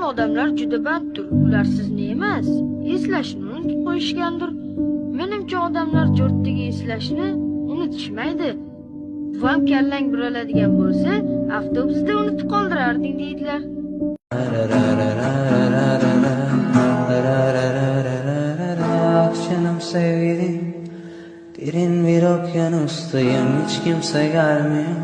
odamlar juda banddir. Ular sizni emas, eslashni unutib qo'yishgandir. Menimcha odamlar jo'rtdagi eslashni unutishmaydi. Vam kallang buraladigan bo'lsa, avtobusda unutib qoldirarding deydilar. Canım sevgilim, derin bir okyanustayım, hiç kimse gelmiyor.